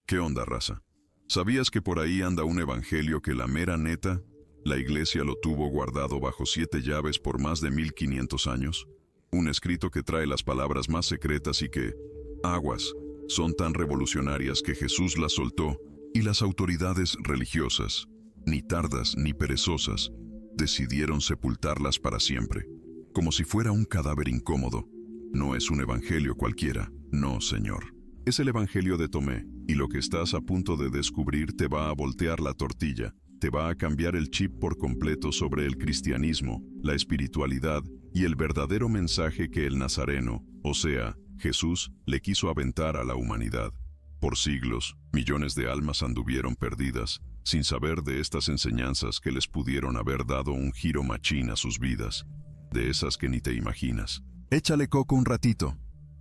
¿Qué onda, raza? ¿Sabías que por ahí anda un evangelio que la mera neta, la iglesia lo tuvo guardado bajo 7 llaves por más de 1500 años? Un escrito que trae las palabras más secretas y que, aguas, son tan revolucionarias que Jesús las soltó y las autoridades religiosas, ni tardas ni perezosas, decidieron sepultarlas para siempre, como si fuera un cadáver incómodo. No es un evangelio cualquiera, no, señor. Es el evangelio de Tomé, y lo que estás a punto de descubrir te va a voltear la tortilla, te va a cambiar el chip por completo sobre el cristianismo, la espiritualidad y el verdadero mensaje que el Nazareno, o sea, Jesús, le quiso aventar a la humanidad. Por siglos, millones de almas anduvieron perdidas, sin saber de estas enseñanzas que les pudieron haber dado un giro machín a sus vidas, de esas que ni te imaginas. Échale coco un ratito.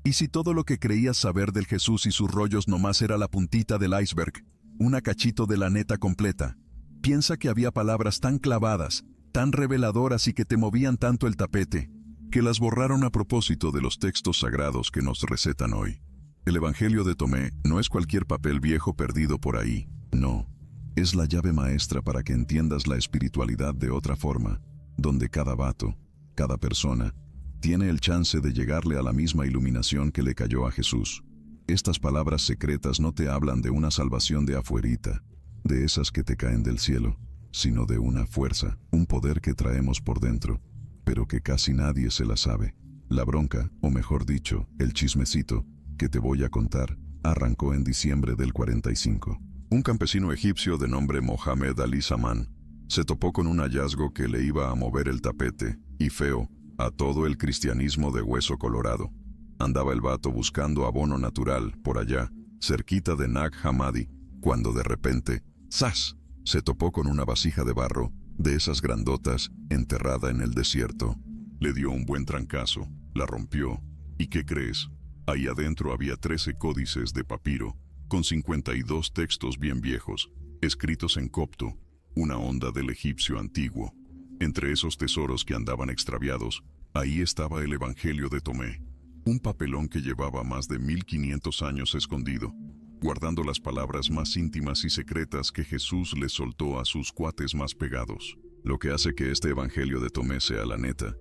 ¿Y si todo lo que creías saber del Jesús y sus rollos nomás era la puntita del iceberg, una cachito de la neta completa? Piensa que había palabras tan clavadas, tan reveladoras y que te movían tanto el tapete, que las borraron a propósito de los textos sagrados que nos recetan hoy. El Evangelio de Tomé no es cualquier papel viejo perdido por ahí, no. Es la llave maestra para que entiendas la espiritualidad de otra forma, donde cada vato, cada persona, tiene el chance de llegarle a la misma iluminación que le cayó a Jesús. Estas palabras secretas no te hablan de una salvación de afuerita, de esas que te caen del cielo, sino de una fuerza, un poder que traemos por dentro, pero que casi nadie se la sabe. La bronca, o mejor dicho, el chismecito, que te voy a contar, arrancó en diciembre del 45. Un campesino egipcio de nombre Mohamed Ali Zaman se topó con un hallazgo que le iba a mover el tapete, y feo, a todo el cristianismo de hueso colorado. Andaba el vato buscando abono natural, por allá, cerquita de Nag Hammadi, cuando de repente, ¡zas!, se topó con una vasija de barro, de esas grandotas, enterrada en el desierto. Le dio un buen trancazo, la rompió, ¿y qué crees? Ahí adentro había 13 códices de papiro, con 52 textos bien viejos, escritos en copto, una onda del egipcio antiguo. Entre esos tesoros que andaban extraviados, ahí estaba el Evangelio de Tomé, un papelón que llevaba más de 1500 años escondido, guardando las palabras más íntimas y secretas que Jesús les soltó a sus cuates más pegados. Lo que hace que este Evangelio de Tomé sea la neta,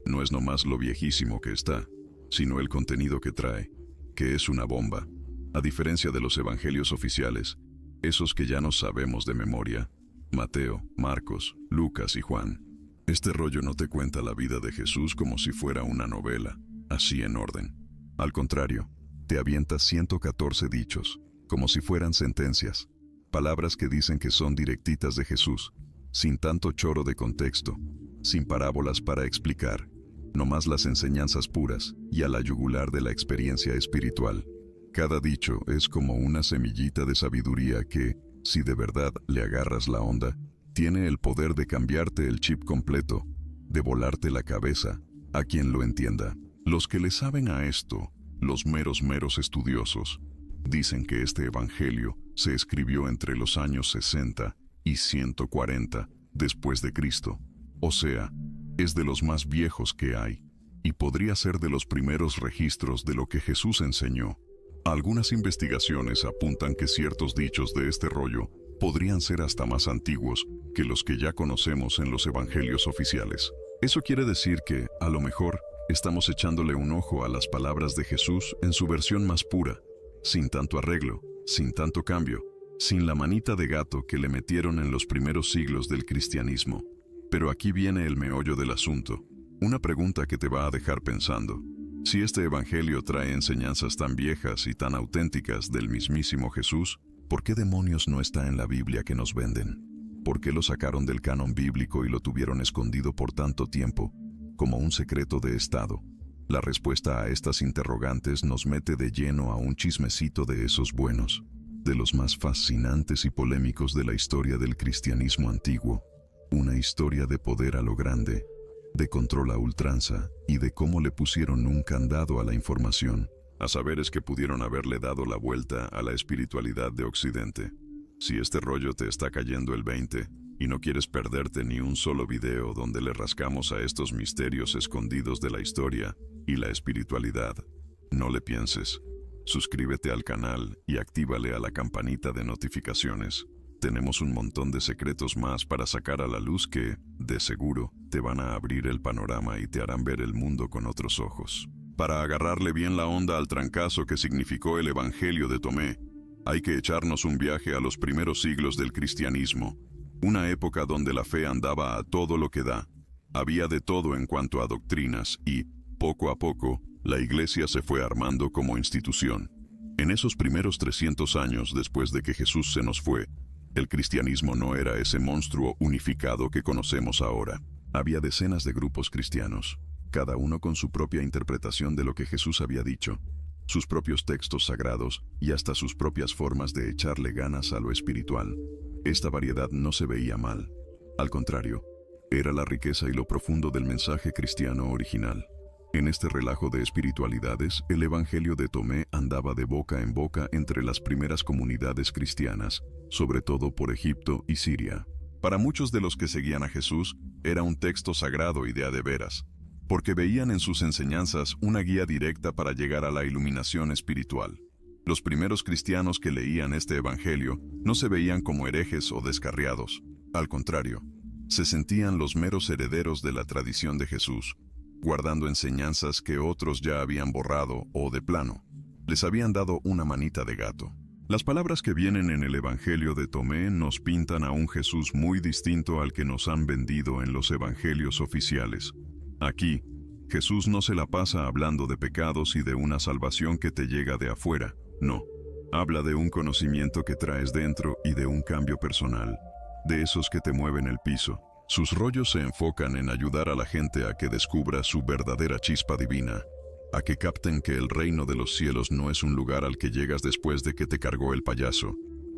no es nomás lo viejísimo que está, sino el contenido que trae, que es una bomba. A diferencia de los evangelios oficiales, esos que ya no sabemos de memoria, Mateo, Marcos, Lucas y Juan. Este rollo no te cuenta la vida de Jesús como si fuera una novela, así en orden. Al contrario, te avienta 114 dichos, como si fueran sentencias, palabras que dicen que son directitas de Jesús, sin tanto choro de contexto, sin parábolas para explicar, nomás las enseñanzas puras y a la yugular de la experiencia espiritual. Cada dicho es como una semillita de sabiduría que, si de verdad le agarras la onda, tiene el poder de cambiarte el chip completo, de volarte la cabeza, a quien lo entienda. Los que le saben a esto, los meros estudiosos, dicen que este evangelio se escribió entre los años 60 y 140 después de Cristo. O sea, es de los más viejos que hay, y podría ser de los primeros registros de lo que Jesús enseñó. Algunas investigaciones apuntan que ciertos dichos de este rollo podrían ser hasta más antiguos que los que ya conocemos en los evangelios oficiales. Eso quiere decir que, a lo mejor, estamos echándole un ojo a las palabras de Jesús en su versión más pura, sin tanto arreglo, sin tanto cambio, sin la manita de gato que le metieron en los primeros siglos del cristianismo. Pero aquí viene el meollo del asunto, una pregunta que te va a dejar pensando. Si este evangelio trae enseñanzas tan viejas y tan auténticas del mismísimo Jesús, ¿por qué demonios no está en la Biblia que nos venden? ¿Por qué lo sacaron del canon bíblico y lo tuvieron escondido por tanto tiempo, como un secreto de Estado? La respuesta a estas interrogantes nos mete de lleno a un chismecito de esos buenos, de los más fascinantes y polémicos de la historia del cristianismo antiguo. Una historia de poder a lo grande, de control a ultranza y de cómo le pusieron un candado a la información. A saberes que pudieron haberle dado la vuelta a la espiritualidad de Occidente. Si este rollo te está cayendo el 20 y no quieres perderte ni un solo video donde le rascamos a estos misterios escondidos de la historia y la espiritualidad, no le pienses. Suscríbete al canal y actívale a la campanita de notificaciones. Tenemos un montón de secretos más para sacar a la luz que, de seguro, te van a abrir el panorama y te harán ver el mundo con otros ojos. Para agarrarle bien la onda al trancazo que significó el Evangelio de Tomé, hay que echarnos un viaje a los primeros siglos del cristianismo, una época donde la fe andaba a todo lo que da. Había de todo en cuanto a doctrinas y, poco a poco, la Iglesia se fue armando como institución. En esos primeros 300 años después de que Jesús se nos fue, el cristianismo no era ese monstruo unificado que conocemos ahora. Había decenas de grupos cristianos, cada uno con su propia interpretación de lo que Jesús había dicho, sus propios textos sagrados y hasta sus propias formas de echarle ganas a lo espiritual. Esta variedad no se veía mal. Al contrario, era la riqueza y lo profundo del mensaje cristiano original. En este relajo de espiritualidades, el Evangelio de Tomé andaba de boca en boca entre las primeras comunidades cristianas, sobre todo por Egipto y Siria. Para muchos de los que seguían a Jesús, era un texto sagrado y de a de veras, porque veían en sus enseñanzas una guía directa para llegar a la iluminación espiritual. Los primeros cristianos que leían este Evangelio no se veían como herejes o descarriados. Al contrario, se sentían los meros herederos de la tradición de Jesús, guardando enseñanzas que otros ya habían borrado o, de plano, les habían dado una manita de gato. Las palabras que vienen en el Evangelio de Tomé nos pintan a un Jesús muy distinto al que nos han vendido en los evangelios oficiales. Aquí, Jesús no se la pasa hablando de pecados y de una salvación que te llega de afuera, no. Habla de un conocimiento que traes dentro y de un cambio personal, de esos que te mueven el piso. Sus rollos se enfocan en ayudar a la gente a que descubra su verdadera chispa divina, a que capten que el reino de los cielos no es un lugar al que llegas después de que te cargó el payaso,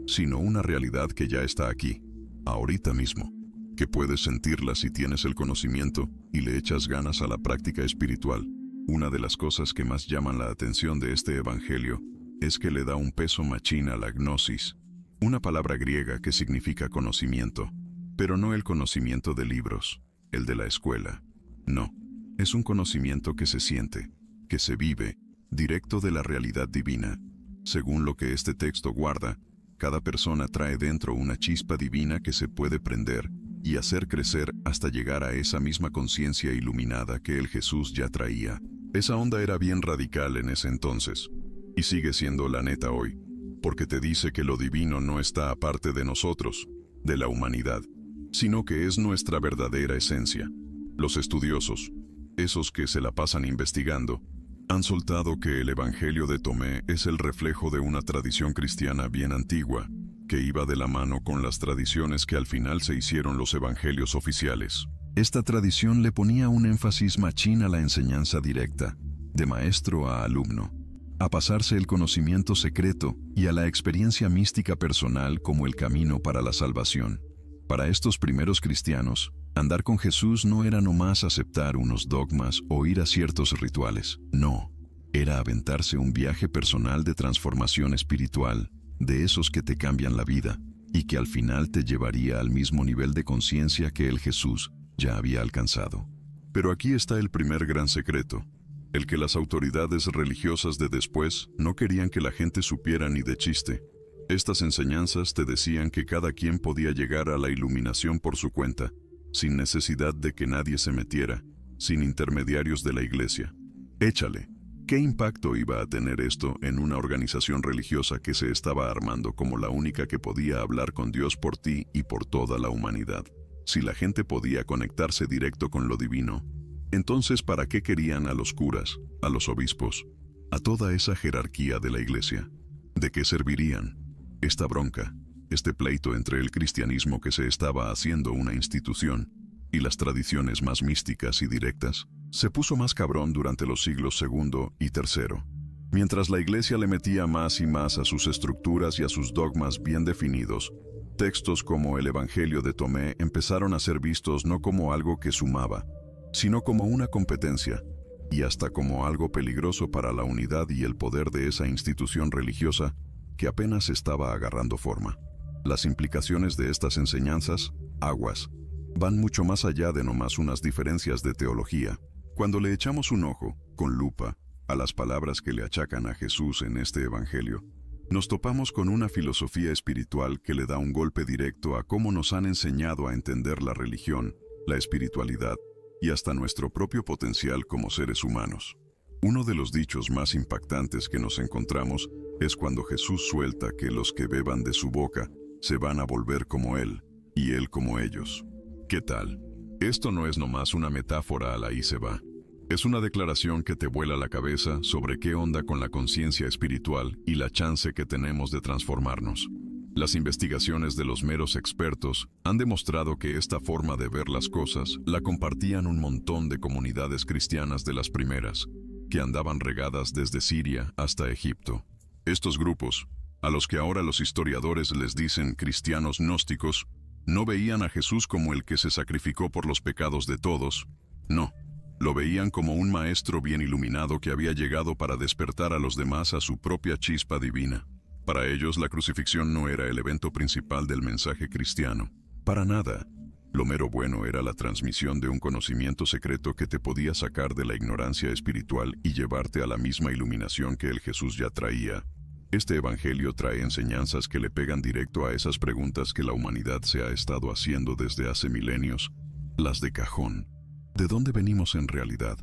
sino una realidad que ya está aquí, ahorita mismo, que puedes sentirla si tienes el conocimiento y le echas ganas a la práctica espiritual. Una de las cosas que más llaman la atención de este evangelio es que le da un peso machín a la gnosis, una palabra griega que significa conocimiento. Pero no el conocimiento de libros, el de la escuela. No, es un conocimiento que se siente, que se vive, directo de la realidad divina. Según lo que este texto guarda, cada persona trae dentro una chispa divina que se puede prender y hacer crecer hasta llegar a esa misma conciencia iluminada que el Jesús ya traía. Esa onda era bien radical en ese entonces, y sigue siendo la neta hoy, porque te dice que lo divino no está aparte de nosotros, de la humanidad, sino que es nuestra verdadera esencia. Los estudiosos, esos que se la pasan investigando, han soltado que el Evangelio de Tomé es el reflejo de una tradición cristiana bien antigua, que iba de la mano con las tradiciones que al final se hicieron los evangelios oficiales. Esta tradición le ponía un énfasis machín a la enseñanza directa, de maestro a alumno, a pasarse el conocimiento secreto y a la experiencia mística personal como el camino para la salvación. Para estos primeros cristianos, andar con Jesús no era nomás aceptar unos dogmas o ir a ciertos rituales. No, era aventarse un viaje personal de transformación espiritual, de esos que te cambian la vida y que al final te llevaría al mismo nivel de conciencia que el Jesús ya había alcanzado. Pero aquí está el primer gran secreto, el que las autoridades religiosas de después no querían que la gente supiera ni de chiste. Estas enseñanzas te decían que cada quien podía llegar a la iluminación por su cuenta, sin necesidad de que nadie se metiera, sin intermediarios de la iglesia. Échale, ¿qué impacto iba a tener esto en una organización religiosa que se estaba armando como la única que podía hablar con Dios por ti y por toda la humanidad? Si la gente podía conectarse directo con lo divino, entonces ¿para qué querían a los curas, a los obispos, a toda esa jerarquía de la iglesia? ¿De qué servirían? Esta bronca, este pleito entre el cristianismo que se estaba haciendo una institución y las tradiciones más místicas y directas, se puso más cabrón durante los siglos II y III. Mientras la iglesia le metía más y más a sus estructuras y a sus dogmas bien definidos, textos como el Evangelio de Tomé empezaron a ser vistos no como algo que sumaba, sino como una competencia, y hasta como algo peligroso para la unidad y el poder de esa institución religiosa que apenas estaba agarrando forma. Las implicaciones de estas enseñanzas, aguas, van mucho más allá de nomás unas diferencias de teología. Cuando le echamos un ojo, con lupa, a las palabras que le achacan a Jesús en este evangelio, nos topamos con una filosofía espiritual que le da un golpe directo a cómo nos han enseñado a entender la religión, la espiritualidad y hasta nuestro propio potencial como seres humanos. Uno de los dichos más impactantes que nos encontramos es cuando Jesús suelta que los que beban de su boca se van a volver como Él, y Él como ellos. ¿Qué tal? Esto no es nomás una metáfora a la y se va. Es una declaración que te vuela la cabeza sobre qué onda con la conciencia espiritual y la chance que tenemos de transformarnos. Las investigaciones de los meros expertos han demostrado que esta forma de ver las cosas la compartían un montón de comunidades cristianas de las primeras, que andaban regadas desde Siria hasta Egipto. Estos grupos, a los que ahora los historiadores les dicen cristianos gnósticos, no veían a Jesús como el que se sacrificó por los pecados de todos. No. Lo veían como un maestro bien iluminado que había llegado para despertar a los demás a su propia chispa divina. Para ellos, la crucifixión no era el evento principal del mensaje cristiano. Para nada. Lo mero bueno era la transmisión de un conocimiento secreto que te podía sacar de la ignorancia espiritual y llevarte a la misma iluminación que el Jesús ya traía. Este evangelio trae enseñanzas que le pegan directo a esas preguntas que la humanidad se ha estado haciendo desde hace milenios, las de cajón. ¿De dónde venimos en realidad?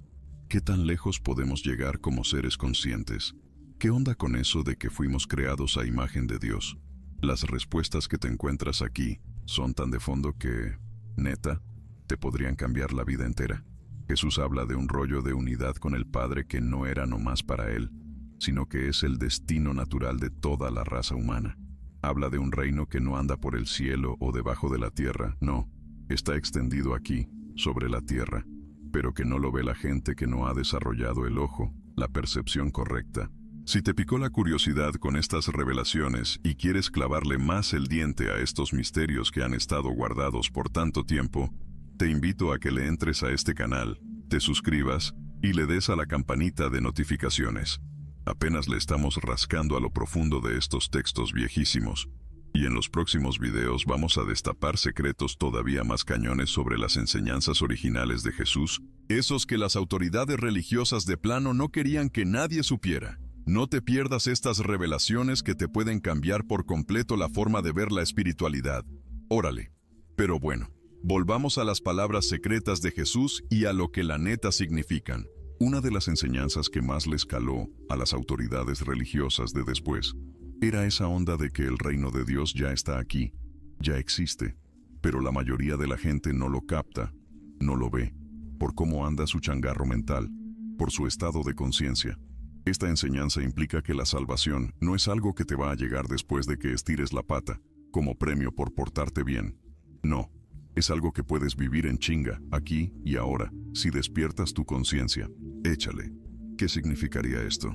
¿Qué tan lejos podemos llegar como seres conscientes? ¿Qué onda con eso de que fuimos creados a imagen de Dios? Las respuestas que te encuentras aquí son tan de fondo que, neta, te podrían cambiar la vida entera. Jesús habla de un rollo de unidad con el Padre que no era nomás para Él, sino que es el destino natural de toda la raza humana. Habla de un reino que no anda por el cielo o debajo de la tierra, no, está extendido aquí, sobre la tierra, pero que no lo ve la gente que no ha desarrollado el ojo, la percepción correcta. Si te picó la curiosidad con estas revelaciones y quieres clavarle más el diente a estos misterios que han estado guardados por tanto tiempo, te invito a que le entres a este canal, te suscribas y le des a la campanita de notificaciones. Apenas le estamos rascando a lo profundo de estos textos viejísimos. Y en los próximos videos vamos a destapar secretos todavía más cañones sobre las enseñanzas originales de Jesús, esos que las autoridades religiosas de plano no querían que nadie supiera. No te pierdas estas revelaciones que te pueden cambiar por completo la forma de ver la espiritualidad. Órale. Pero bueno, volvamos a las palabras secretas de Jesús y a lo que la neta significan. Una de las enseñanzas que más les caló a las autoridades religiosas de después era esa onda de que el reino de Dios ya está aquí, ya existe, pero la mayoría de la gente no lo capta, no lo ve, por cómo anda su changarro mental, por su estado de conciencia. Esta enseñanza implica que la salvación no es algo que te va a llegar después de que estires la pata, como premio por portarte bien. No, es algo que puedes vivir en chinga, aquí y ahora, si despiertas tu conciencia. Échale. ¿Qué significaría esto?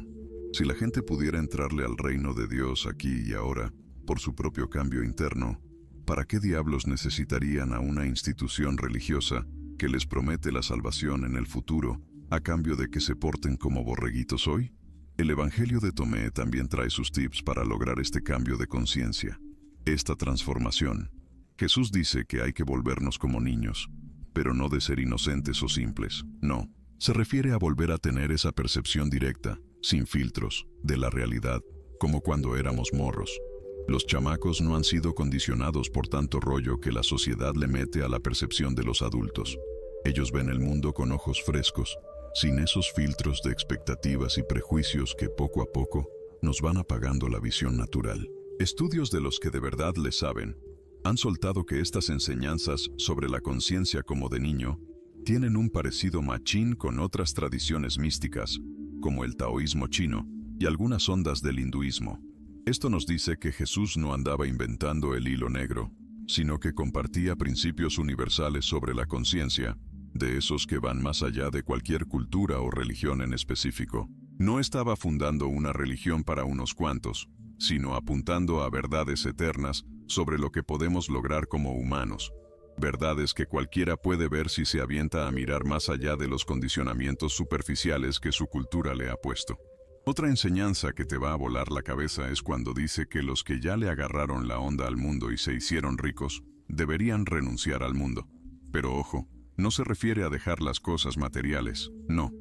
Si la gente pudiera entrarle al reino de Dios aquí y ahora, por su propio cambio interno, ¿para qué diablos necesitarían a una institución religiosa que les promete la salvación en el futuro a cambio de que se porten como borreguitos hoy? El Evangelio de Tomé también trae sus tips para lograr este cambio de conciencia, esta transformación. Jesús dice que hay que volvernos como niños, pero no de ser inocentes o simples, no. Se refiere a volver a tener esa percepción directa, sin filtros, de la realidad, como cuando éramos morros. Los chamacos no han sido condicionados por tanto rollo que la sociedad le mete a la percepción de los adultos. Ellos ven el mundo con ojos frescos, sin esos filtros de expectativas y prejuicios que poco a poco nos van apagando la visión natural. Estudios de los que de verdad le saben han soltado que estas enseñanzas sobre la conciencia como de niño tienen un parecido machín con otras tradiciones místicas, como el taoísmo chino y algunas ondas del hinduismo. Esto nos dice que Jesús no andaba inventando el hilo negro, sino que compartía principios universales sobre la conciencia, de esos que van más allá de cualquier cultura o religión en específico. No estaba fundando una religión para unos cuantos, sino apuntando a verdades eternas sobre lo que podemos lograr como humanos. Verdades que cualquiera puede ver si se avienta a mirar más allá de los condicionamientos superficiales que su cultura le ha puesto. Otra enseñanza que te va a volar la cabeza es cuando dice que los que ya le agarraron la onda al mundo y se hicieron ricos, deberían renunciar al mundo. Pero ojo, no se refiere a dejar las cosas materiales, no.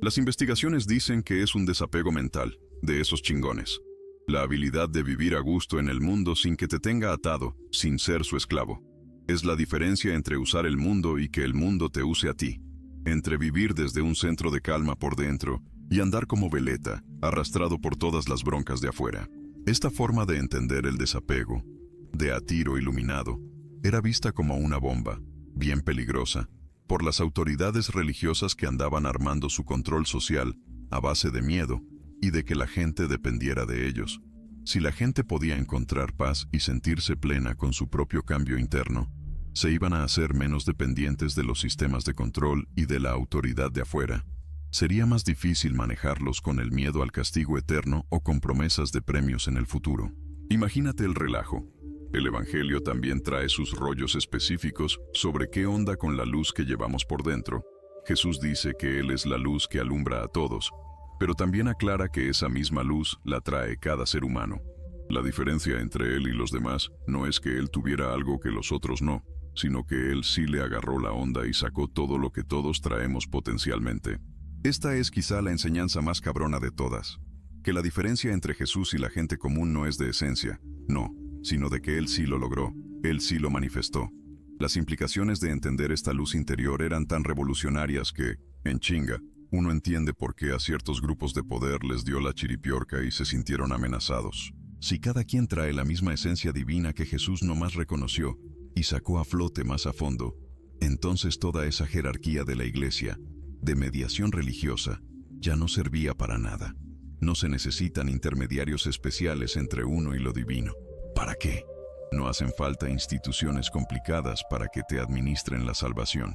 Las investigaciones dicen que es un desapego mental, de esos chingones. La habilidad de vivir a gusto en el mundo sin que te tenga atado, sin ser su esclavo. Es la diferencia entre usar el mundo y que el mundo te use a ti. Entre vivir desde un centro de calma por dentro y andar como veleta, arrastrado por todas las broncas de afuera. Esta forma de entender el desapego, de a tiro iluminado, era vista como una bomba, bien peligrosa, por las autoridades religiosas que andaban armando su control social a base de miedo y de que la gente dependiera de ellos. Si la gente podía encontrar paz y sentirse plena con su propio cambio interno, se iban a hacer menos dependientes de los sistemas de control y de la autoridad de afuera. Sería más difícil manejarlos con el miedo al castigo eterno o con promesas de premios en el futuro. Imagínate el relajo. El Evangelio también trae sus rollos específicos sobre qué onda con la luz que llevamos por dentro. Jesús dice que Él es la luz que alumbra a todos, pero también aclara que esa misma luz la trae cada ser humano. La diferencia entre Él y los demás no es que Él tuviera algo que los otros no, sino que Él sí le agarró la onda y sacó todo lo que todos traemos potencialmente. Esta es quizá la enseñanza más cabrona de todas, que la diferencia entre Jesús y la gente común no es de esencia, no, sino de que Él sí lo logró, Él sí lo manifestó. Las implicaciones de entender esta luz interior eran tan revolucionarias que, en chinga, uno entiende por qué a ciertos grupos de poder les dio la chiripiorca y se sintieron amenazados. Si cada quien trae la misma esencia divina que Jesús nomás reconoció y sacó a flote más a fondo, entonces toda esa jerarquía de la iglesia, de mediación religiosa, ya no servía para nada. No se necesitan intermediarios especiales entre uno y lo divino. ¿Para qué? No hacen falta instituciones complicadas para que te administren la salvación.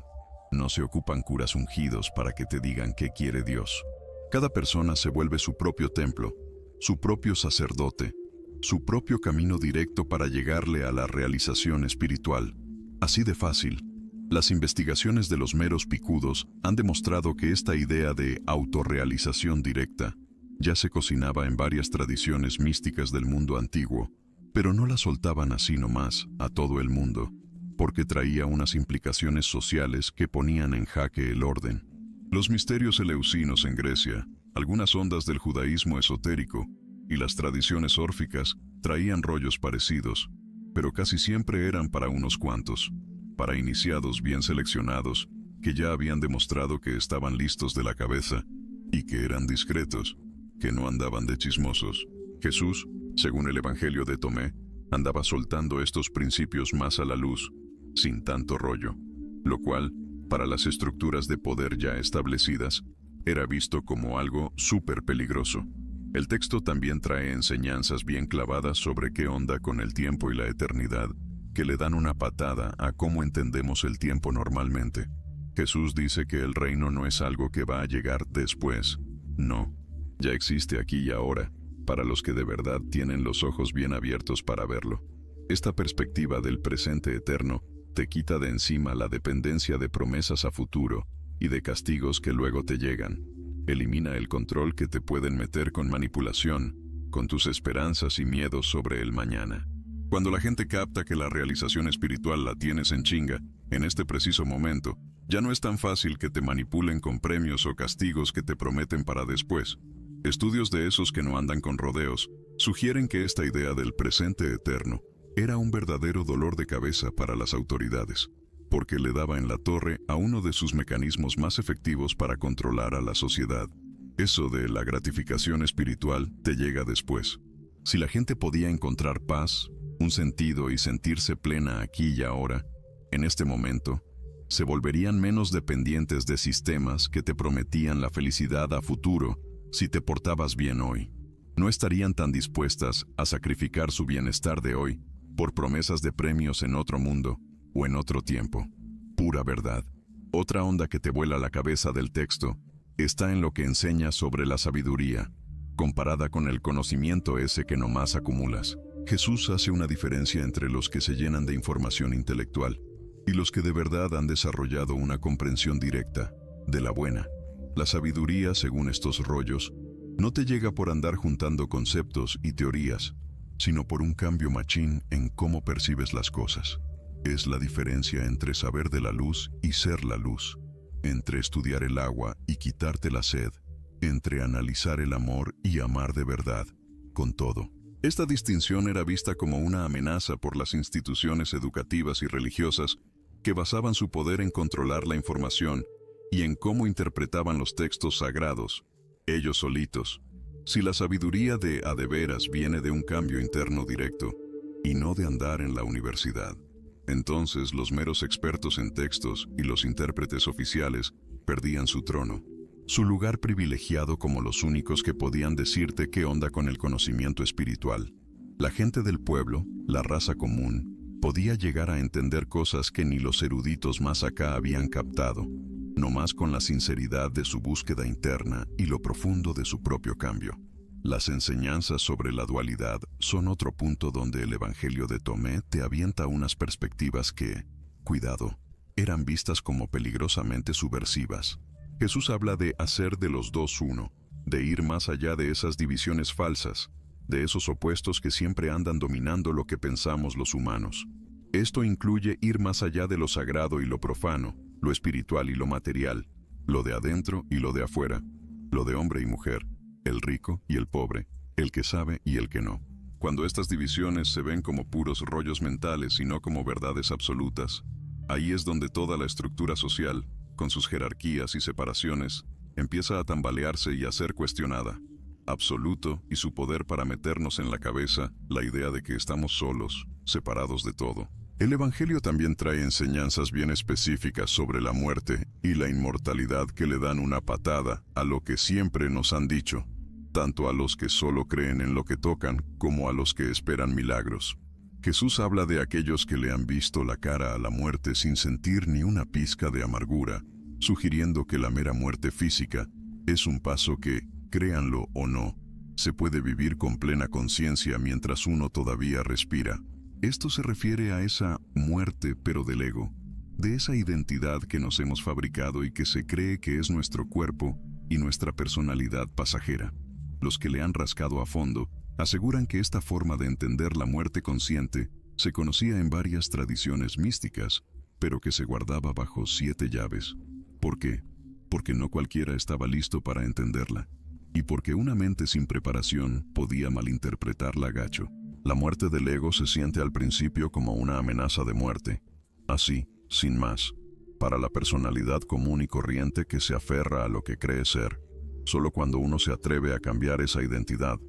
No se ocupan curas ungidos para que te digan qué quiere Dios. Cada persona se vuelve su propio templo, su propio sacerdote, su propio camino directo para llegarle a la realización espiritual. Así de fácil. Las investigaciones de los meros picudos han demostrado que esta idea de autorrealización directa ya se cocinaba en varias tradiciones místicas del mundo antiguo, pero no la soltaban así nomás a todo el mundo, porque traía unas implicaciones sociales que ponían en jaque el orden. Los misterios eleusinos en Grecia, algunas ondas del judaísmo esotérico y las tradiciones órficas traían rollos parecidos, pero casi siempre eran para unos cuantos, para iniciados bien seleccionados que ya habían demostrado que estaban listos de la cabeza y que eran discretos, que no andaban de chismosos. Jesús, según el Evangelio de Tomé, andaba soltando estos principios más a la luz, sin tanto rollo, lo cual, para las estructuras de poder ya establecidas, era visto como algo súper peligroso. El texto también trae enseñanzas bien clavadas sobre qué onda con el tiempo y la eternidad, que le dan una patada a cómo entendemos el tiempo normalmente. Jesús dice que el reino no es algo que va a llegar después, no, ya existe aquí y ahora, para los que de verdad tienen los ojos bien abiertos para verlo. Esta perspectiva del presente eterno te quita de encima la dependencia de promesas a futuro y de castigos que luego te llegan. Elimina el control que te pueden meter con manipulación, con tus esperanzas y miedos sobre el mañana. Cuando la gente capta que la realización espiritual la tienes en chinga, en este preciso momento, ya no es tan fácil que te manipulen con premios o castigos que te prometen para después. Estudios de esos que no andan con rodeos sugieren que esta idea del presente eterno era un verdadero dolor de cabeza para las autoridades, porque le daba en la torre a uno de sus mecanismos más efectivos para controlar a la sociedad. Eso de la gratificación espiritual te llega después. Si la gente podía encontrar paz, un sentido y sentirse plena aquí y ahora, en este momento, se volverían menos dependientes de sistemas que te prometían la felicidad a futuro si te portabas bien hoy. No estarían tan dispuestas a sacrificar su bienestar de hoy por promesas de premios en otro mundo o en otro tiempo. Pura verdad. Otra onda que te vuela la cabeza del texto está en lo que enseña sobre la sabiduría, comparada con el conocimiento ese que nomás acumulas. Jesús hace una diferencia entre los que se llenan de información intelectual y los que de verdad han desarrollado una comprensión directa de la buena. La sabiduría, según estos rollos, no te llega por andar juntando conceptos y teorías, sino por un cambio machín en cómo percibes las cosas. Es la diferencia entre saber de la luz y ser la luz. entre estudiar el agua y quitarte la sed, entre analizar el amor y amar de verdad, con todo. Esta distinción era vista como una amenaza por las instituciones educativas y religiosas que basaban su poder en controlar la información y en cómo interpretaban los textos sagrados, ellos solitos. Si la sabiduría de a de veras viene de un cambio interno directo y no de andar en la universidad, entonces los meros expertos en textos y los intérpretes oficiales perdían su trono, su lugar privilegiado como los únicos que podían decirte qué onda con el conocimiento espiritual. La gente del pueblo, la raza común, podía llegar a entender cosas que ni los eruditos más acá habían captado, nomás con la sinceridad de su búsqueda interna y lo profundo de su propio cambio. Las enseñanzas sobre la dualidad son otro punto donde el Evangelio de Tomé te avienta unas perspectivas que, cuidado, eran vistas como peligrosamente subversivas. Jesús habla de hacer de los dos uno, de ir más allá de esas divisiones falsas, de esos opuestos que siempre andan dominando lo que pensamos los humanos. Esto incluye ir más allá de lo sagrado y lo profano, lo espiritual y lo material, lo de adentro y lo de afuera, lo de hombre y mujer, el rico y el pobre, el que sabe y el que no. Cuando estas divisiones se ven como puros rollos mentales y no como verdades absolutas, ahí es donde toda la estructura social, con sus jerarquías y separaciones, empieza a tambalearse y a ser cuestionada. Absoluto y su poder para meternos en la cabeza la idea de que estamos solos, separados de todo. El Evangelio también trae enseñanzas bien específicas sobre la muerte y la inmortalidad que le dan una patada a lo que siempre nos han dicho, tanto a los que solo creen en lo que tocan como a los que esperan milagros. Jesús habla de aquellos que le han visto la cara a la muerte sin sentir ni una pizca de amargura, sugiriendo que la mera muerte física es un paso que, créanlo o no, se puede vivir con plena conciencia mientras uno todavía respira. Esto se refiere a esa muerte pero del ego, de esa identidad que nos hemos fabricado y que se cree que es nuestro cuerpo y nuestra personalidad pasajera. Los que le han rascado a fondo aseguran que esta forma de entender la muerte consciente se conocía en varias tradiciones místicas, pero que se guardaba bajo 7 llaves. ¿Por qué? Porque no cualquiera estaba listo para entenderla, y porque una mente sin preparación podía malinterpretarla gacho. La muerte del ego se siente al principio como una amenaza de muerte, así, sin más, para la personalidad común y corriente que se aferra a lo que cree ser. Solo cuando uno se atreve a cambiar esa identidad,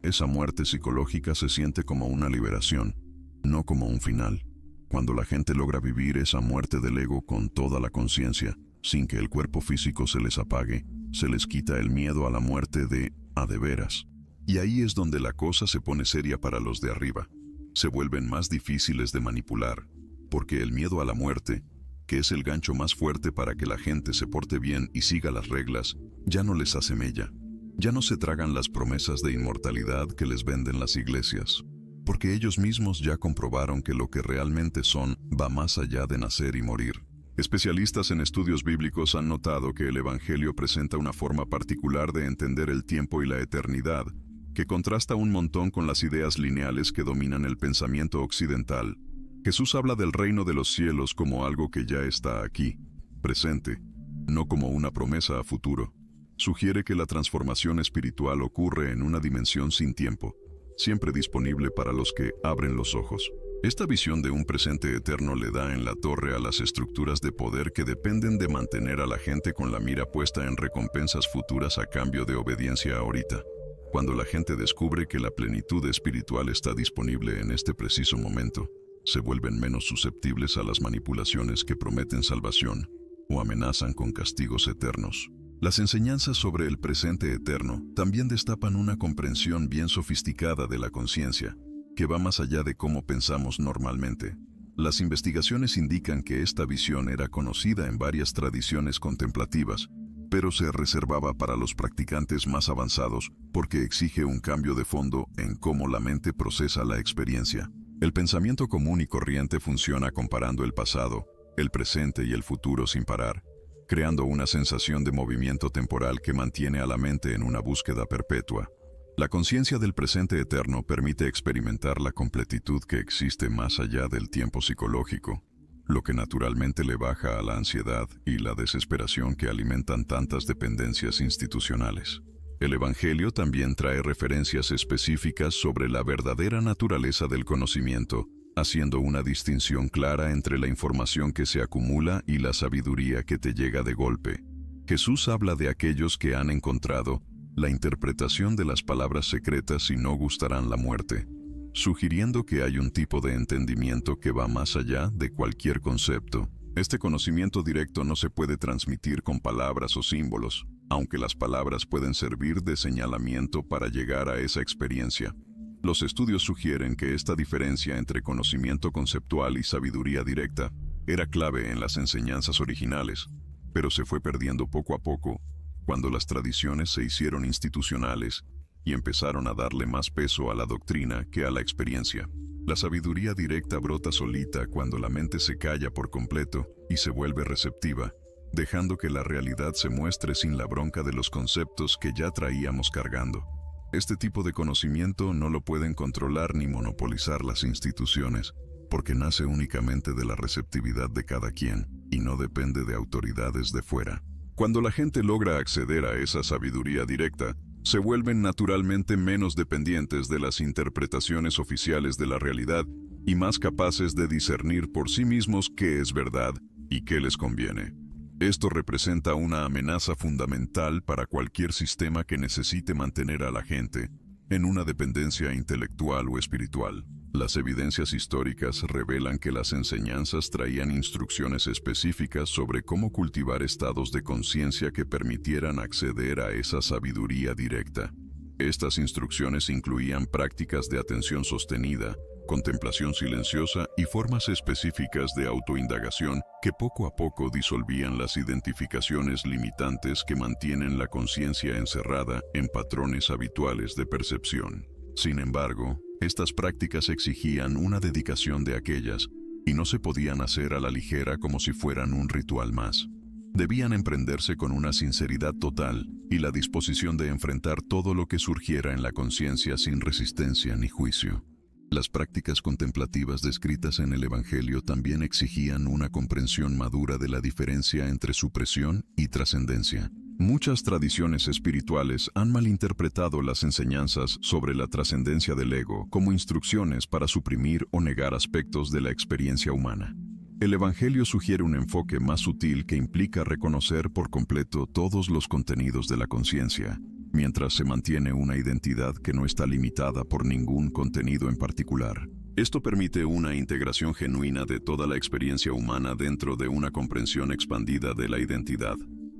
esa muerte psicológica se siente como una liberación, no como un final. Cuando la gente logra vivir esa muerte del ego con toda la conciencia, sin que el cuerpo físico se les apague, se les quita el miedo a la muerte de a de veras. Y ahí es donde la cosa se pone seria para los de arriba. Se vuelven más difíciles de manipular, porque el miedo a la muerte, que es el gancho más fuerte para que la gente se porte bien y siga las reglas, ya no les hace mella. Ya no se tragan las promesas de inmortalidad que les venden las iglesias, porque ellos mismos ya comprobaron que lo que realmente son va más allá de nacer y morir. Especialistas en estudios bíblicos han notado que el Evangelio presenta una forma particular de entender el tiempo y la eternidad, que contrasta un montón con las ideas lineales que dominan el pensamiento occidental. Jesús habla del reino de los cielos como algo que ya está aquí, presente, no como una promesa a futuro. Sugiere que la transformación espiritual ocurre en una dimensión sin tiempo, siempre disponible para los que abren los ojos. Esta visión de un presente eterno le da en la torre a las estructuras de poder que dependen de mantener a la gente con la mira puesta en recompensas futuras a cambio de obediencia ahorita. Cuando la gente descubre que la plenitud espiritual está disponible en este preciso momento, se vuelven menos susceptibles a las manipulaciones que prometen salvación o amenazan con castigos eternos. Las enseñanzas sobre el presente eterno también destapan una comprensión bien sofisticada de la conciencia, que va más allá de cómo pensamos normalmente. Las investigaciones indican que esta visión era conocida en varias tradiciones contemplativas, pero se reservaba para los practicantes más avanzados porque exige un cambio de fondo en cómo la mente procesa la experiencia. El pensamiento común y corriente funciona comparando el pasado, el presente y el futuro sin parar, creando una sensación de movimiento temporal que mantiene a la mente en una búsqueda perpetua. La conciencia del presente eterno permite experimentar la completitud que existe más allá del tiempo psicológico. lo que naturalmente le baja a la ansiedad y la desesperación que alimentan tantas dependencias institucionales. El Evangelio también trae referencias específicas sobre la verdadera naturaleza del conocimiento, haciendo una distinción clara entre la información que se acumula y la sabiduría que te llega de golpe. Jesús habla de aquellos que han encontrado la interpretación de las palabras secretas y no gustarán la muerte, sugiriendo que hay un tipo de entendimiento que va más allá de cualquier concepto. Este conocimiento directo no se puede transmitir con palabras o símbolos, aunque las palabras pueden servir de señalamiento para llegar a esa experiencia. Los estudios sugieren que esta diferencia entre conocimiento conceptual y sabiduría directa era clave en las enseñanzas originales, pero se fue perdiendo poco a poco cuando las tradiciones se hicieron institucionales y empezaron a darle más peso a la doctrina que a la experiencia. La sabiduría directa brota solita cuando la mente se calla por completo y se vuelve receptiva, dejando que la realidad se muestre sin la bronca de los conceptos que ya traíamos cargando. Este tipo de conocimiento no lo pueden controlar ni monopolizar las instituciones, porque nace únicamente de la receptividad de cada quien y no depende de autoridades de fuera. Cuando la gente logra acceder a esa sabiduría directa, se vuelven naturalmente menos dependientes de las interpretaciones oficiales de la realidad y más capaces de discernir por sí mismos qué es verdad y qué les conviene. Esto representa una amenaza fundamental para cualquier sistema que necesite mantener a la gente en una dependencia intelectual o espiritual. Las evidencias históricas revelan que las enseñanzas traían instrucciones específicas sobre cómo cultivar estados de conciencia que permitieran acceder a esa sabiduría directa. Estas instrucciones incluían prácticas de atención sostenida, contemplación silenciosa y formas específicas de autoindagación que poco a poco disolvían las identificaciones limitantes que mantienen la conciencia encerrada en patrones habituales de percepción. Sin embargo, estas prácticas exigían una dedicación de aquellas y no se podían hacer a la ligera como si fueran un ritual más. Debían emprenderse con una sinceridad total y la disposición de enfrentar todo lo que surgiera en la conciencia sin resistencia ni juicio. Las prácticas contemplativas descritas en el Evangelio también exigían una comprensión madura de la diferencia entre supresión y trascendencia. Muchas tradiciones espirituales han malinterpretado las enseñanzas sobre la trascendencia del ego como instrucciones para suprimir o negar aspectos de la experiencia humana. El Evangelio sugiere un enfoque más sutil que implica reconocer por completo todos los contenidos de la conciencia, mientras se mantiene una identidad que no está limitada por ningún contenido en particular. Esto permite una integración genuina de toda la experiencia humana dentro de una comprensión expandida de la identidad.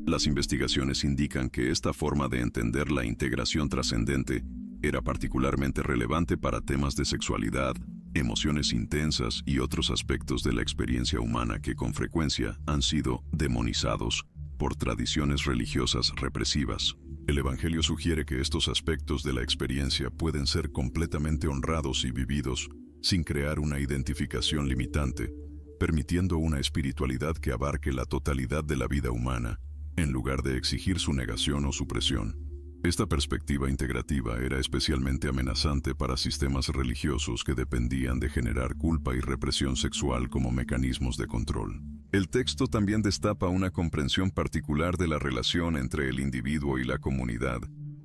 Las investigaciones indican que esta forma de entender la integración trascendente era particularmente relevante para temas de sexualidad, emociones intensas y otros aspectos de la experiencia humana que con frecuencia han sido demonizados por tradiciones religiosas represivas. El Evangelio sugiere que estos aspectos de la experiencia pueden ser completamente honrados y vividos sin crear una identificación limitante, permitiendo una espiritualidad que abarque la totalidad de la vida humana, en lugar de exigir su negación o supresión. Esta perspectiva integrativa era especialmente amenazante para sistemas religiosos que dependían de generar culpa y represión sexual como mecanismos de control. El texto también destapa una comprensión particular de la relación entre el individuo y la comunidad,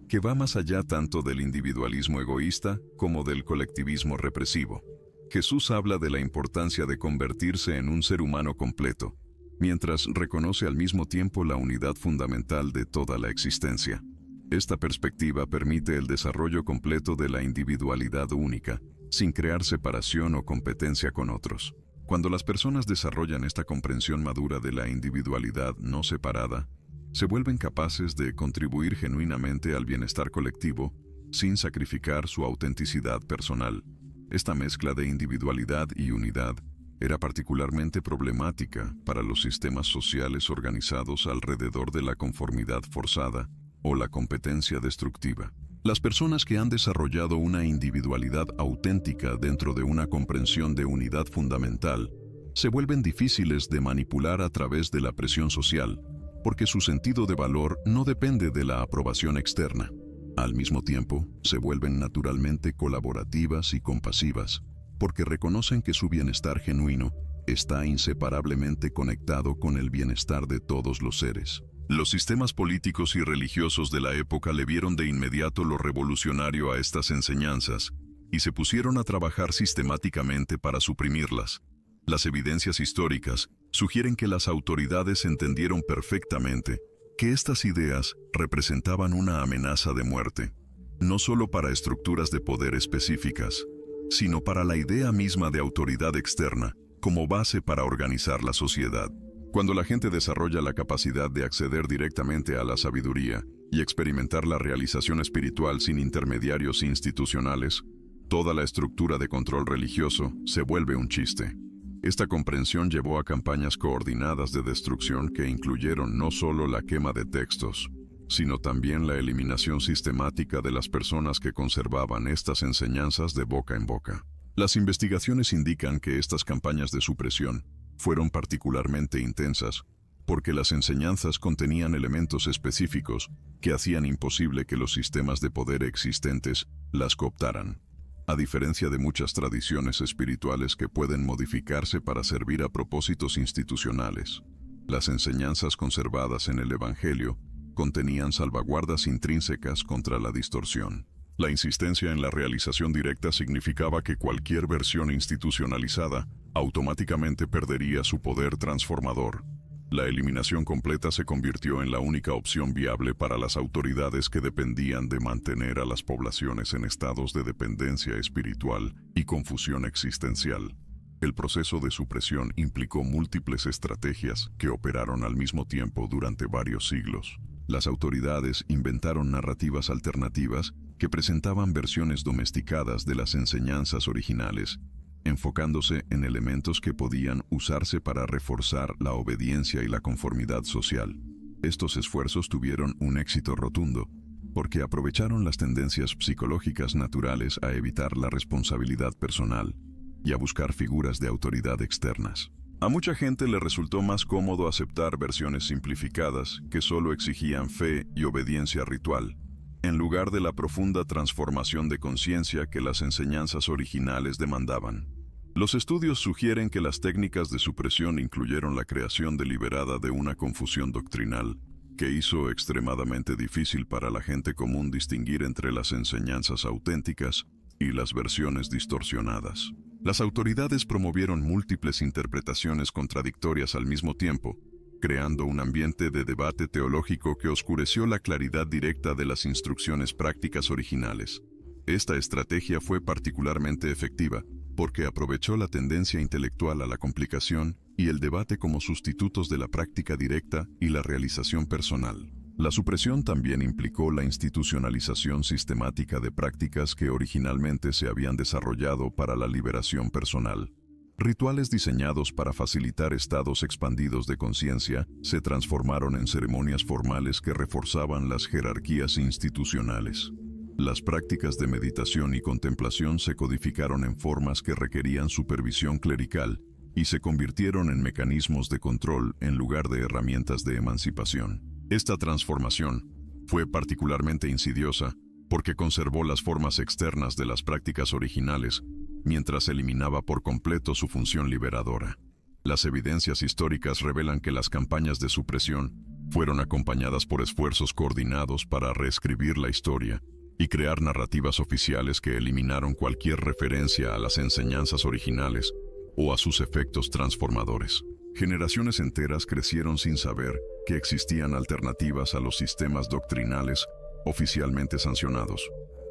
que va más allá tanto del individualismo egoísta como del colectivismo represivo. Jesús habla de la importancia de convertirse en un ser humano completo, mientras reconoce al mismo tiempo la unidad fundamental de toda la existencia. Esta perspectiva permite el desarrollo completo de la individualidad única, sin crear separación o competencia con otros. Cuando las personas desarrollan esta comprensión madura de la individualidad no separada, se vuelven capaces de contribuir genuinamente al bienestar colectivo, sin sacrificar su autenticidad personal. Esta mezcla de individualidad y unidad era particularmente problemática para los sistemas sociales organizados alrededor de la conformidad forzada o la competencia destructiva. Las personas que han desarrollado una individualidad auténtica dentro de una comprensión de unidad fundamental se vuelven difíciles de manipular a través de la presión social, porque su sentido de valor no depende de la aprobación externa. Al mismo tiempo, se vuelven naturalmente colaborativas y compasivas, porque reconocen que su bienestar genuino está inseparablemente conectado con el bienestar de todos los seres. Los sistemas políticos y religiosos de la época le vieron de inmediato lo revolucionario a estas enseñanzas y se pusieron a trabajar sistemáticamente para suprimirlas. Las evidencias históricas sugieren que las autoridades entendieron perfectamente que estas ideas representaban una amenaza de muerte, no solo para estructuras de poder específicas, sino para la idea misma de autoridad externa como base para organizar la sociedad. Cuando la gente desarrolla la capacidad de acceder directamente a la sabiduría y experimentar la realización espiritual sin intermediarios institucionales, toda la estructura de control religioso se vuelve un chiste. Esta comprensión llevó a campañas coordinadas de destrucción que incluyeron no solo la quema de textos, sino también la eliminación sistemática de las personas que conservaban estas enseñanzas de boca en boca. Las investigaciones indican que estas campañas de supresión fueron particularmente intensas porque las enseñanzas contenían elementos específicos que hacían imposible que los sistemas de poder existentes las cooptaran. A diferencia de muchas tradiciones espirituales que pueden modificarse para servir a propósitos institucionales, las enseñanzas conservadas en el Evangelio contenían salvaguardas intrínsecas contra la distorsión. La insistencia en la realización directa significaba que cualquier versión institucionalizada automáticamente perdería su poder transformador. La eliminación completa se convirtió en la única opción viable para las autoridades que dependían de mantener a las poblaciones en estados de dependencia espiritual y confusión existencial. El proceso de supresión implicó múltiples estrategias que operaron al mismo tiempo durante varios siglos. Las autoridades inventaron narrativas alternativas que presentaban versiones domesticadas de las enseñanzas originales, enfocándose en elementos que podían usarse para reforzar la obediencia y la conformidad social. Estos esfuerzos tuvieron un éxito rotundo, porque aprovecharon las tendencias psicológicas naturales a evitar la responsabilidad personal y a buscar figuras de autoridad externas. A mucha gente le resultó más cómodo aceptar versiones simplificadas que solo exigían fe y obediencia ritual, en lugar de la profunda transformación de conciencia que las enseñanzas originales demandaban. Los estudios sugieren que las técnicas de supresión incluyeron la creación deliberada de una confusión doctrinal que hizo extremadamente difícil para la gente común distinguir entre las enseñanzas auténticas y las versiones distorsionadas. Las autoridades promovieron múltiples interpretaciones contradictorias al mismo tiempo, creando un ambiente de debate teológico que oscureció la claridad directa de las instrucciones prácticas originales. Esta estrategia fue particularmente efectiva porque aprovechó la tendencia intelectual a la complicación y el debate como sustitutos de la práctica directa y la realización personal. La supresión también implicó la institucionalización sistemática de prácticas que originalmente se habían desarrollado para la liberación personal. Rituales diseñados para facilitar estados expandidos de conciencia se transformaron en ceremonias formales que reforzaban las jerarquías institucionales. Las prácticas de meditación y contemplación se codificaron en formas que requerían supervisión clerical y se convirtieron en mecanismos de control en lugar de herramientas de emancipación. Esta transformación fue particularmente insidiosa porque conservó las formas externas de las prácticas originales mientras eliminaba por completo su función liberadora. Las evidencias históricas revelan que las campañas de supresión fueron acompañadas por esfuerzos coordinados para reescribir la historia y crear narrativas oficiales que eliminaron cualquier referencia a las enseñanzas originales o a sus efectos transformadores. Generaciones enteras crecieron sin saber que existían alternativas a los sistemas doctrinales oficialmente sancionados.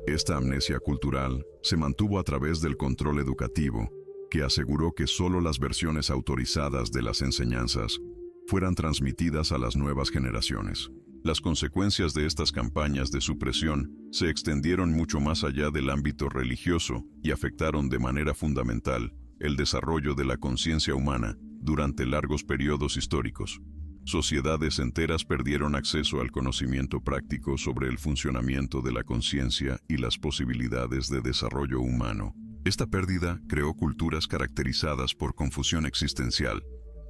Esta amnesia cultural se mantuvo a través del control educativo, que aseguró que solo las versiones autorizadas de las enseñanzas fueran transmitidas a las nuevas generaciones. Las consecuencias de estas campañas de supresión se extendieron mucho más allá del ámbito religioso y afectaron de manera fundamental el desarrollo de la conciencia humana durante largos periodos históricos. Sociedades enteras perdieron acceso al conocimiento práctico sobre el funcionamiento de la conciencia y las posibilidades de desarrollo humano. Esta pérdida creó culturas caracterizadas por confusión existencial,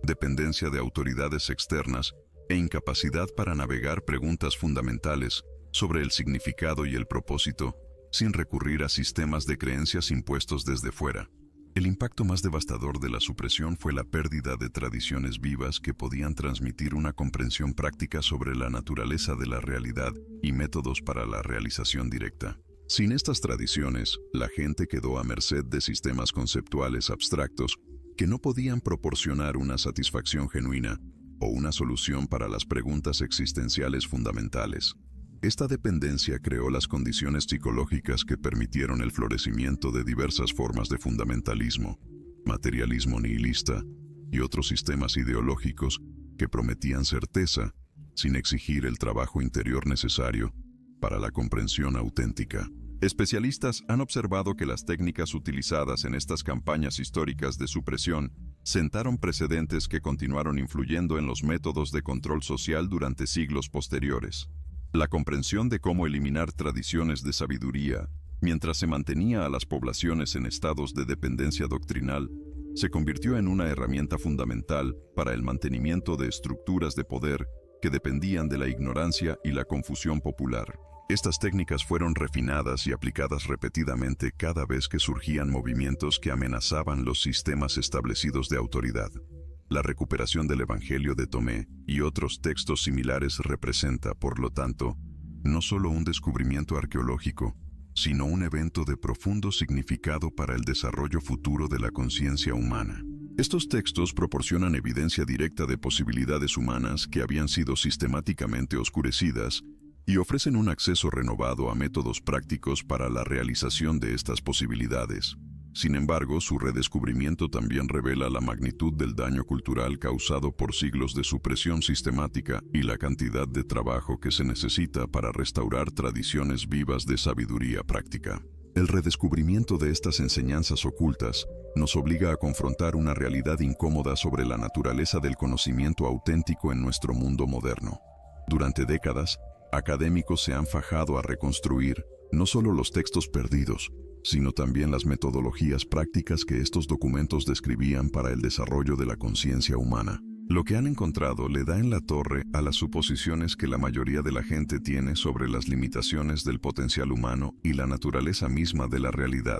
dependencia de autoridades externas e incapacidad para navegar preguntas fundamentales sobre el significado y el propósito, sin recurrir a sistemas de creencias impuestos desde fuera. El impacto más devastador de la supresión fue la pérdida de tradiciones vivas que podían transmitir una comprensión práctica sobre la naturaleza de la realidad y métodos para la realización directa. Sin estas tradiciones, la gente quedó a merced de sistemas conceptuales abstractos que no podían proporcionar una satisfacción genuina o una solución para las preguntas existenciales fundamentales. Esta dependencia creó las condiciones psicológicas que permitieron el florecimiento de diversas formas de fundamentalismo, materialismo nihilista y otros sistemas ideológicos que prometían certeza sin exigir el trabajo interior necesario para la comprensión auténtica. Especialistas han observado que las técnicas utilizadas en estas campañas históricas de supresión sentaron precedentes que continuaron influyendo en los métodos de control social durante siglos posteriores. La comprensión de cómo eliminar tradiciones de sabiduría, mientras se mantenía a las poblaciones en estados de dependencia doctrinal, se convirtió en una herramienta fundamental para el mantenimiento de estructuras de poder que dependían de la ignorancia y la confusión popular. Estas técnicas fueron refinadas y aplicadas repetidamente cada vez que surgían movimientos que amenazaban los sistemas establecidos de autoridad. La recuperación del Evangelio de Tomé y otros textos similares representa, por lo tanto, no solo un descubrimiento arqueológico, sino un evento de profundo significado para el desarrollo futuro de la conciencia humana. Estos textos proporcionan evidencia directa de posibilidades humanas que habían sido sistemáticamente oscurecidas y ofrecen un acceso renovado a métodos prácticos para la realización de estas posibilidades. Sin embargo, su redescubrimiento también revela la magnitud del daño cultural causado por siglos de supresión sistemática y la cantidad de trabajo que se necesita para restaurar tradiciones vivas de sabiduría práctica. El redescubrimiento de estas enseñanzas ocultas nos obliga a confrontar una realidad incómoda sobre la naturaleza del conocimiento auténtico en nuestro mundo moderno. Durante décadas, académicos se han fajado a reconstruir no solo los textos perdidos, sino también las metodologías prácticas que estos documentos describían para el desarrollo de la conciencia humana. Lo que han encontrado le da en la torre a las suposiciones que la mayoría de la gente tiene sobre las limitaciones del potencial humano y la naturaleza misma de la realidad.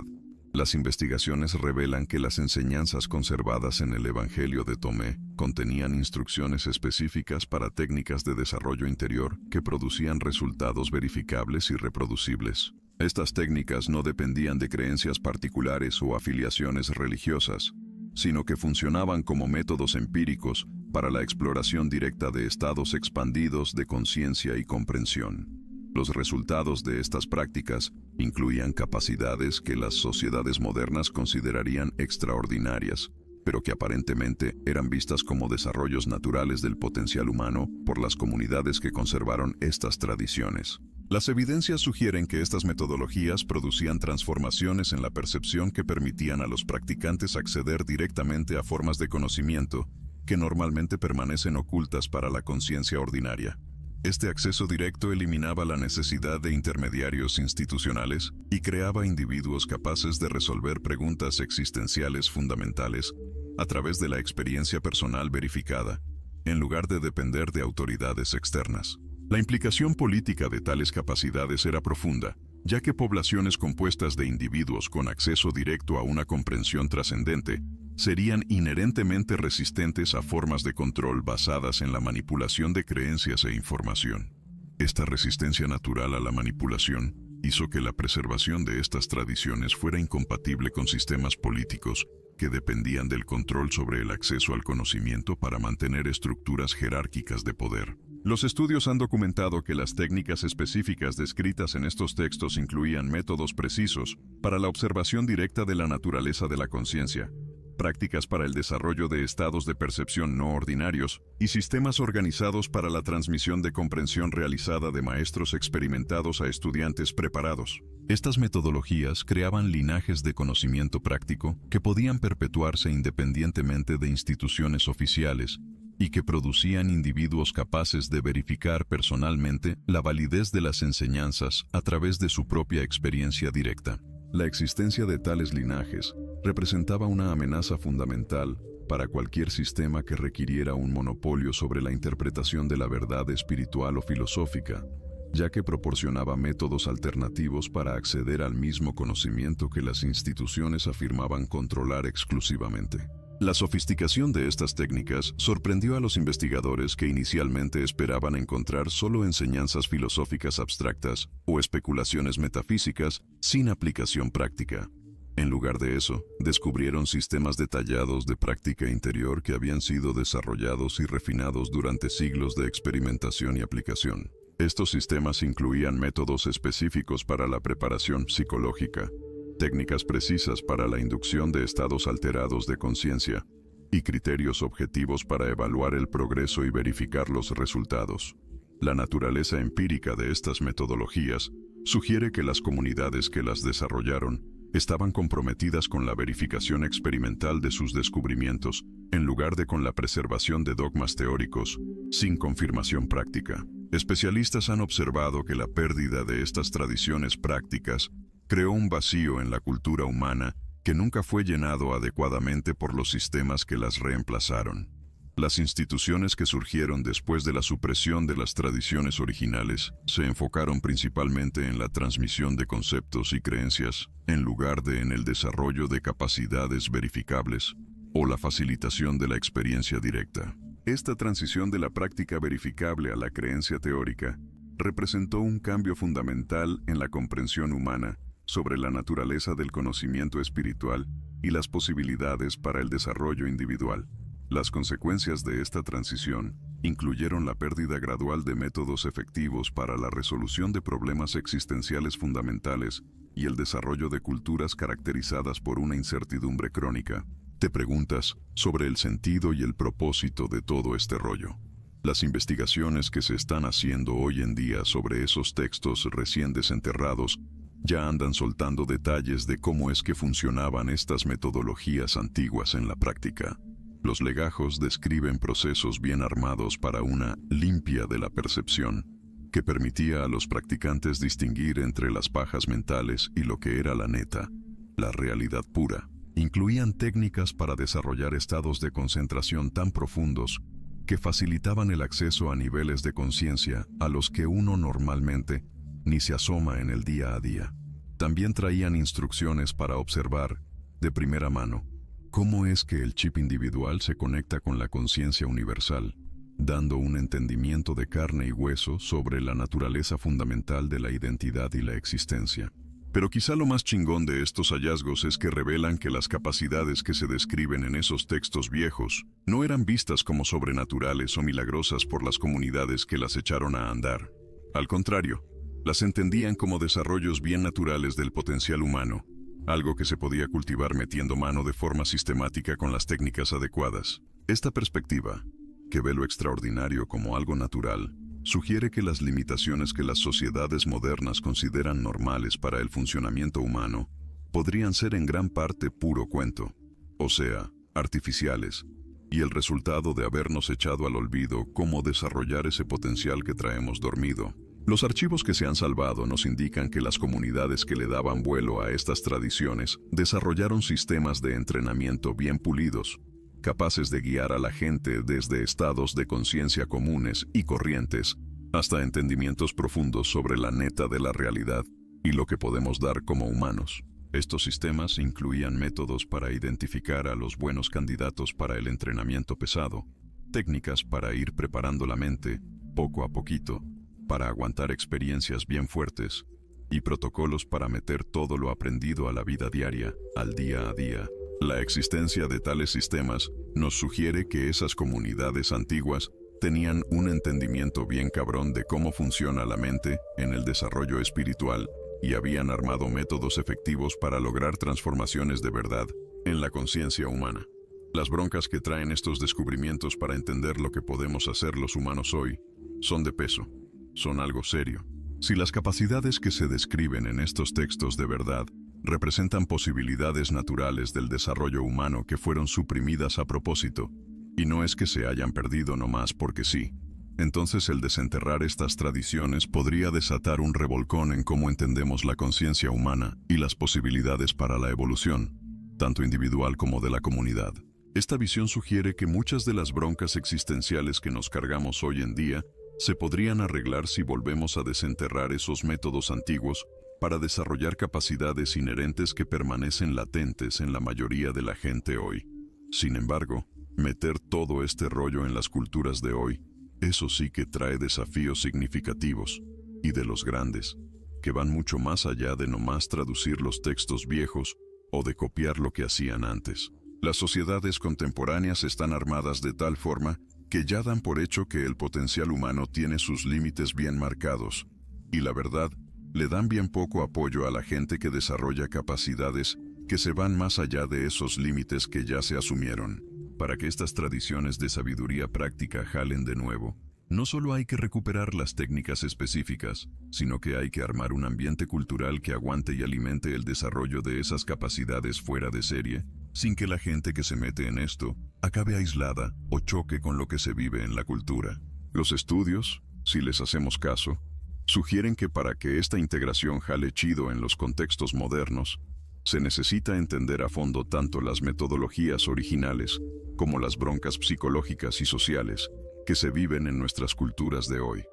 Las investigaciones revelan que las enseñanzas conservadas en el Evangelio de Tomé contenían instrucciones específicas para técnicas de desarrollo interior que producían resultados verificables y reproducibles. Estas técnicas no dependían de creencias particulares o afiliaciones religiosas, sino que funcionaban como métodos empíricos para la exploración directa de estados expandidos de conciencia y comprensión. Los resultados de estas prácticas incluían capacidades que las sociedades modernas considerarían extraordinarias, pero que aparentemente eran vistas como desarrollos naturales del potencial humano por las comunidades que conservaron estas tradiciones. Las evidencias sugieren que estas metodologías producían transformaciones en la percepción que permitían a los practicantes acceder directamente a formas de conocimiento que normalmente permanecen ocultas para la conciencia ordinaria. Este acceso directo eliminaba la necesidad de intermediarios institucionales y creaba individuos capaces de resolver preguntas existenciales fundamentales a través de la experiencia personal verificada, en lugar de depender de autoridades externas. La implicación política de tales capacidades era profunda, ya que poblaciones compuestas de individuos con acceso directo a una comprensión trascendente serían inherentemente resistentes a formas de control basadas en la manipulación de creencias e información. Esta resistencia natural a la manipulación hizo que la preservación de estas tradiciones fuera incompatible con sistemas políticos que dependían del control sobre el acceso al conocimiento para mantener estructuras jerárquicas de poder. Los estudios han documentado que las técnicas específicas descritas en estos textos incluían métodos precisos para la observación directa de la naturaleza de la conciencia, prácticas para el desarrollo de estados de percepción no ordinarios y sistemas organizados para la transmisión de comprensión realizada de maestros experimentados a estudiantes preparados. Estas metodologías creaban linajes de conocimiento práctico que podían perpetuarse independientemente de instituciones oficiales y que producían individuos capaces de verificar personalmente la validez de las enseñanzas a través de su propia experiencia directa. La existencia de tales linajes representaba una amenaza fundamental para cualquier sistema que requiriera un monopolio sobre la interpretación de la verdad espiritual o filosófica, ya que proporcionaba métodos alternativos para acceder al mismo conocimiento que las instituciones afirmaban controlar exclusivamente. La sofisticación de estas técnicas sorprendió a los investigadores que inicialmente esperaban encontrar solo enseñanzas filosóficas abstractas o especulaciones metafísicas sin aplicación práctica. En lugar de eso, descubrieron sistemas detallados de práctica interior que habían sido desarrollados y refinados durante siglos de experimentación y aplicación. Estos sistemas incluían métodos específicos para la preparación psicológica, técnicas precisas para la inducción de estados alterados de conciencia y criterios objetivos para evaluar el progreso y verificar los resultados. La naturaleza empírica de estas metodologías sugiere que las comunidades que las desarrollaron estaban comprometidas con la verificación experimental de sus descubrimientos, en lugar de con la preservación de dogmas teóricos, sin confirmación práctica. Especialistas han observado que la pérdida de estas tradiciones prácticas creó un vacío en la cultura humana que nunca fue llenado adecuadamente por los sistemas que las reemplazaron. Las instituciones que surgieron después de la supresión de las tradiciones originales se enfocaron principalmente en la transmisión de conceptos y creencias, en lugar de en el desarrollo de capacidades verificables o la facilitación de la experiencia directa. Esta transición de la práctica verificable a la creencia teórica representó un cambio fundamental en la comprensión humana sobre la naturaleza del conocimiento espiritual y las posibilidades para el desarrollo individual. Las consecuencias de esta transición incluyeron la pérdida gradual de métodos efectivos para la resolución de problemas existenciales fundamentales y el desarrollo de culturas caracterizadas por una incertidumbre crónica. Te preguntas sobre el sentido y el propósito de todo este rollo. Las investigaciones que se están haciendo hoy en día sobre esos textos recién desenterrados ya andan soltando detalles de cómo es que funcionaban estas metodologías antiguas en la práctica. Los legajos describen procesos bien armados para una limpia de la percepción, que permitía a los practicantes distinguir entre las pajas mentales y lo que era la neta, la realidad pura. Incluían técnicas para desarrollar estados de concentración tan profundos que facilitaban el acceso a niveles de conciencia a los que uno normalmente ni se asoma en el día a día. También traían instrucciones para observar, de primera mano, cómo es que el chip individual se conecta con la conciencia universal, dando un entendimiento de carne y hueso sobre la naturaleza fundamental de la identidad y la existencia. Pero quizá lo más chingón de estos hallazgos es que revelan que las capacidades que se describen en esos textos viejos no eran vistas como sobrenaturales o milagrosas por las comunidades que las echaron a andar. Al contrario, las entendían como desarrollos bien naturales del potencial humano, algo que se podía cultivar metiendo mano de forma sistemática con las técnicas adecuadas. Esta perspectiva, que ve lo extraordinario como algo natural, sugiere que las limitaciones que las sociedades modernas consideran normales para el funcionamiento humano podrían ser en gran parte puro cuento, o sea, artificiales, y el resultado de habernos echado al olvido cómo desarrollar ese potencial que traemos dormido. Los archivos que se han salvado nos indican que las comunidades que le daban vuelo a estas tradiciones desarrollaron sistemas de entrenamiento bien pulidos, capaces de guiar a la gente desde estados de conciencia comunes y corrientes hasta entendimientos profundos sobre la neta de la realidad y lo que podemos dar como humanos. Estos sistemas incluían métodos para identificar a los buenos candidatos para el entrenamiento pesado, técnicas para ir preparando la mente, poco a poquito, para aguantar experiencias bien fuertes, y protocolos para meter todo lo aprendido a la vida diaria, al día a día. La existencia de tales sistemas nos sugiere que esas comunidades antiguas tenían un entendimiento bien cabrón de cómo funciona la mente en el desarrollo espiritual y habían armado métodos efectivos para lograr transformaciones de verdad en la conciencia humana. Las broncas que traen estos descubrimientos para entender lo que podemos hacer los humanos hoy son de peso, son algo serio. Si las capacidades que se describen en estos textos de verdad representan posibilidades naturales del desarrollo humano que fueron suprimidas a propósito, y no es que se hayan perdido nomás porque sí, entonces el desenterrar estas tradiciones podría desatar un revolcón en cómo entendemos la conciencia humana y las posibilidades para la evolución, tanto individual como de la comunidad. Esta visión sugiere que muchas de las broncas existenciales que nos cargamos hoy en día se podrían arreglar si volvemos a desenterrar esos métodos antiguos para desarrollar capacidades inherentes que permanecen latentes en la mayoría de la gente hoy. Sin embargo, meter todo este rollo en las culturas de hoy, eso sí que trae desafíos significativos, y de los grandes, que van mucho más allá de nomás traducir los textos viejos o de copiar lo que hacían antes. Las sociedades contemporáneas están armadas de tal forma que ya dan por hecho que el potencial humano tiene sus límites bien marcados, y la verdad, le dan bien poco apoyo a la gente que desarrolla capacidades que se van más allá de esos límites que ya se asumieron. Para que estas tradiciones de sabiduría práctica jalen de nuevo, no solo hay que recuperar las técnicas específicas, sino que hay que armar un ambiente cultural que aguante y alimente el desarrollo de esas capacidades fuera de serie, sin que la gente que se mete en esto acabe aislada o choque con lo que se vive en la cultura. Los estudios, si les hacemos caso, sugieren que para que esta integración jale chido en los contextos modernos, se necesita entender a fondo tanto las metodologías originales como las broncas psicológicas y sociales que se viven en nuestras culturas de hoy.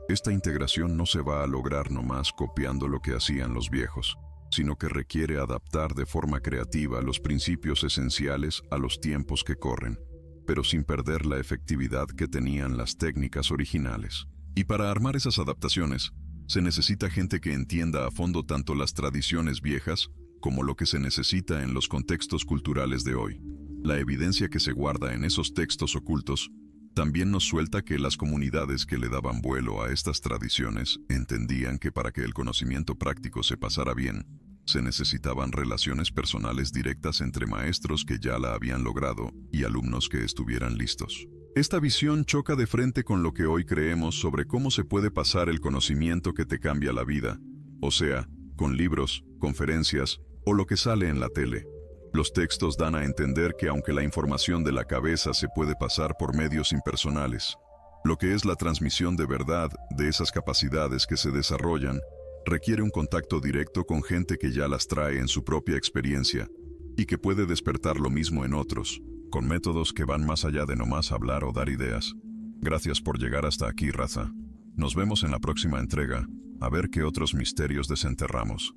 Esta integración no se va a lograr nomás copiando lo que hacían los viejos, sino que requiere adaptar de forma creativa los principios esenciales a los tiempos que corren, pero sin perder la efectividad que tenían las técnicas originales. Y para armar esas adaptaciones, se necesita gente que entienda a fondo tanto las tradiciones viejas como lo que se necesita en los contextos culturales de hoy. La evidencia que se guarda en esos textos ocultos también nos suelta que las comunidades que le daban vuelo a estas tradiciones entendían que para que el conocimiento práctico se pasara bien, se necesitaban relaciones personales directas entre maestros que ya la habían logrado y alumnos que estuvieran listos. Esta visión choca de frente con lo que hoy creemos sobre cómo se puede pasar el conocimiento que te cambia la vida, o sea, con libros, conferencias o lo que sale en la tele. Los textos dan a entender que aunque la información de la cabeza se puede pasar por medios impersonales, lo que es la transmisión de verdad de esas capacidades que se desarrollan requiere un contacto directo con gente que ya las trae en su propia experiencia y que puede despertar lo mismo en otros, con métodos que van más allá de nomás hablar o dar ideas. Gracias por llegar hasta aquí, raza. Nos vemos en la próxima entrega, a ver qué otros misterios desenterramos.